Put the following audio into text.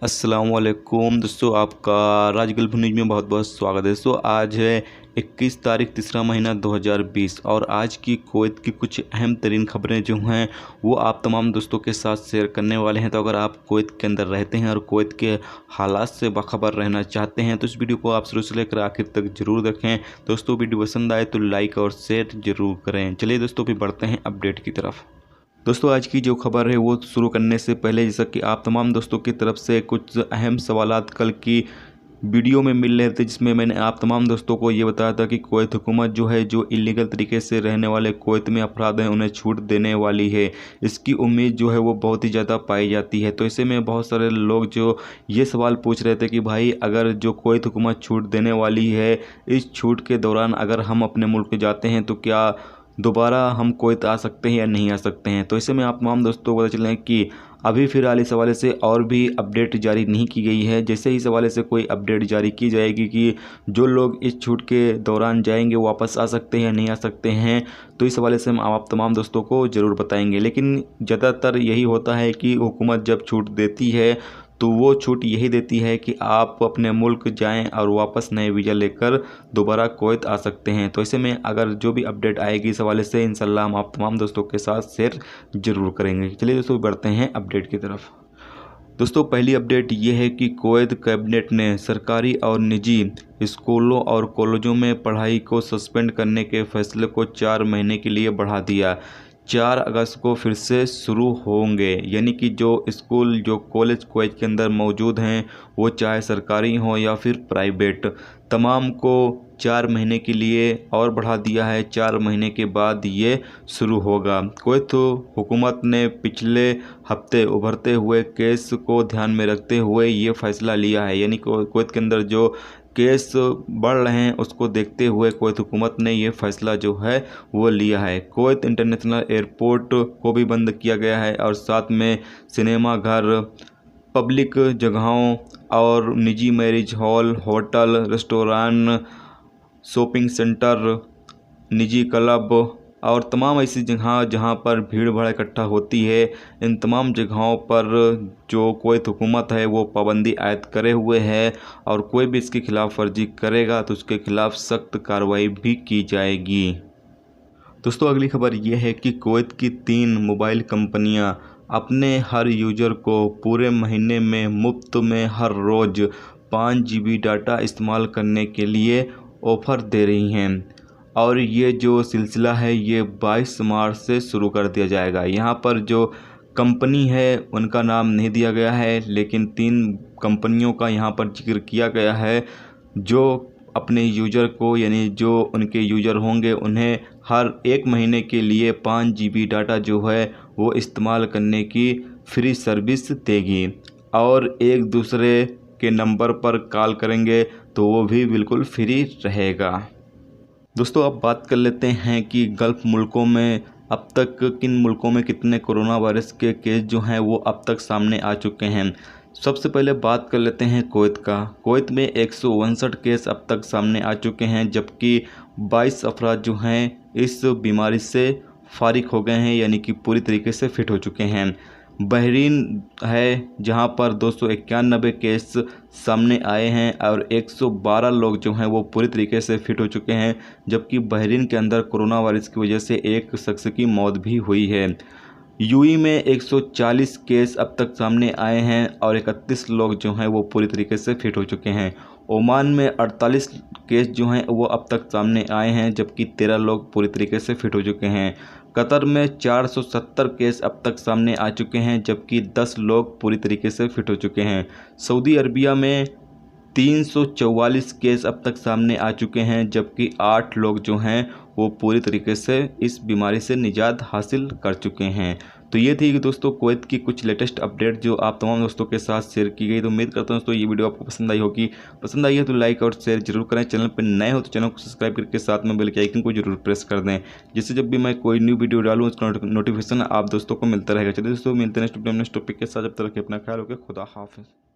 अस्सलामुअलैकुम दोस्तों, आपका राज गल्फ न्यूज़ में बहुत बहुत स्वागत है। दोस्तों आज है 21 तारीख तीसरा महीना 2020 और आज की कुवैत की कुछ अहम तरीन खबरें जो हैं वो आप तमाम दोस्तों के साथ शेयर करने वाले हैं। तो अगर आप कुवैत के अंदर रहते हैं और कुवैत के हालात से बाखबर रहना चाहते हैं तो इस वीडियो को आप शुरू से लेकर आखिर तक जरूर देखें। दोस्तों वीडियो पसंद आए तो लाइक और शेयर जरूर करें। चलिए दोस्तों फिर बढ़ते हैं अपडेट की तरफ। दोस्तों आज की जो खबर है वो शुरू करने से पहले जैसा कि आप तमाम दोस्तों की तरफ से कुछ अहम सवालात कल की वीडियो में मिल रहे थे, जिसमें मैंने आप तमाम दोस्तों को ये बताया था कि कुवैत हुकूमत जो है जो इलीगल तरीके से रहने वाले कुवैत में अफराद हैं उन्हें छूट देने वाली है। इसकी उम्मीद जो है वो बहुत ही ज़्यादा पाई जाती है। तो ऐसे में बहुत सारे लोग जो ये सवाल पूछ रहे थे कि भाई अगर जो कुवैत हुकूमत छूट देने वाली है, इस छूट के दौरान अगर हम अपने मुल्क जाते हैं तो क्या दोबारा हम कुवैत आ सकते हैं या नहीं आ सकते हैं। तो ऐसे में आप तमाम दोस्तों को पता चलें कि अभी फ़िलहाल इस हवाले से और भी अपडेट जारी नहीं की गई है। जैसे ही इस हवाले से कोई अपडेट जारी की जाएगी कि जो लोग इस छूट के दौरान जाएंगे वो वापस आ सकते हैं या नहीं आ सकते हैं, तो इस हवाले से हम आप तमाम दोस्तों को ज़रूर बताएंगे। लेकिन ज़्यादातर यही होता है कि हुकूमत जब छूट देती है तो वो छूट यही देती है कि आप अपने मुल्क जाएं और वापस नए वीज़ा लेकर दोबारा कुवैत आ सकते हैं। तो ऐसे में अगर जो भी अपडेट आएगी इस हवाले से इंशाल्लाह हम आप तमाम दोस्तों के साथ शेयर जरूर करेंगे। चलिए दोस्तों बढ़ते हैं अपडेट की तरफ। दोस्तों पहली अपडेट ये है कि कुवैत कैबिनेट ने सरकारी और निजी स्कूलों और कॉलेजों में पढ़ाई को सस्पेंड करने के फैसले को 4 महीने के लिए बढ़ा दिया। 4 अगस्त को फिर से शुरू होंगे, यानी कि जो स्कूल जो कॉलेज कुवैत के अंदर मौजूद हैं वो चाहे सरकारी हों या फिर प्राइवेट, तमाम को 4 महीने के लिए और बढ़ा दिया है। 4 महीने के बाद ये शुरू होगा। कुवैत हुकूमत ने पिछले हफ्ते उभरते हुए केस को ध्यान में रखते हुए ये फ़ैसला लिया है, यानी कुवैत के अंदर जो केस बढ़ रहे हैं उसको देखते हुए कुवैत हुकूमत ने ये फ़ैसला जो है वो लिया है। कुवैत इंटरनेशनल एयरपोर्ट को भी बंद किया गया है और साथ में सिनेमा घर, पब्लिक जगहों और निजी marriage hall, hotel, restaurant, shopping centre, निजी क्लब और तमाम ऐसी जगह जहां पर भीड़ भाड़ इकट्ठा होती है, इन तमाम जगहों पर जो कुवैत हुकूमत है वो पाबंदी आयद करे हुए है और कोई भी इसकी खिलाफ वर्जी करेगा तो उसके खिलाफ सख्त कार्रवाई भी की जाएगी। दोस्तों अगली खबर ये है कि कुवैत की 3 मोबाइल कंपनियां अपने हर यूज़र को पूरे महीने में मुफ्त में हर रोज़ 5 GB डाटा इस्तेमाल करने के लिए ऑफ़र दे रही हैं और ये जो सिलसिला है ये 22 मार्च से शुरू कर दिया जाएगा। यहाँ पर जो कंपनी है उनका नाम नहीं दिया गया है, लेकिन 3 कंपनियों का यहाँ पर जिक्र किया गया है जो अपने यूज़र को, यानी जो उनके यूज़र होंगे उन्हें हर 1 महीने के लिए 5 GB डाटा जो है वो इस्तेमाल करने की फ्री सर्विस देगी और एक दूसरे के नंबर पर कॉल करेंगे तो वो भी बिल्कुल फ्री रहेगा। दोस्तों अब बात कर लेते हैं कि गल्फ़ मुल्कों में अब तक किन मुल्कों में कितने कोरोना वायरस के केस जो हैं वो अब तक सामने आ चुके हैं। सबसे पहले बात कर लेते हैं कुवैत का। कुवैत में 159 केस अब तक सामने आ चुके हैं, जबकि 22 अफराद जो हैं इस बीमारी से फारिग हो गए हैं, यानी कि पूरी तरीके से फिट हो चुके हैं। बहरीन है जहां पर 291 केस सामने आए हैं और 112 लोग जो हैं वो पूरी तरीके से फिट हो चुके हैं, जबकि बहरीन के अंदर कोरोना वायरस की वजह से एक शख्स की मौत भी हुई है। यूएई में 140 केस अब तक सामने आए हैं और 31 लोग जो हैं वो पूरी तरीके से फिट हो चुके हैं। ओमान में 48 केस जो हैं वो अब तक सामने आए हैं, जबकि 13 लोग पूरी तरीके से फिट हो चुके हैं। कतर में 470 केस अब तक सामने आ चुके हैं, जबकि 10 लोग पूरी तरीके से फिट हो चुके हैं। सऊदी अरबिया में 344 केस अब तक सामने आ चुके हैं, जबकि 8 लोग जो हैं वो पूरी तरीके से इस बीमारी से निजात हासिल कर चुके हैं। तो ये थी दोस्तों कुवैत की कुछ लेटेस्ट अपडेट जो आप तमाम दोस्तों के साथ शेयर की गई। तो उम्मीद करता हूँ दोस्तों ये वीडियो आपको पसंद आई होगी। पसंद आई है तो लाइक और शेयर जरूर करें। चैनल पर नए हो तो चैनल को सब्सक्राइब करके साथ में बेल के आइकन को जरूर प्रेस कर दें, जिससे जब भी मैं कोई न्यू वीडियो डालूँ उसका नोटिफिकेशन आप दोस्तों को मिलता रहेगा। चलिए दोस्तों मिलते हैं नेक्स्ट टॉपिक के साथ। जब तक अपना ख्याल रखें। खुदा हाफिज़।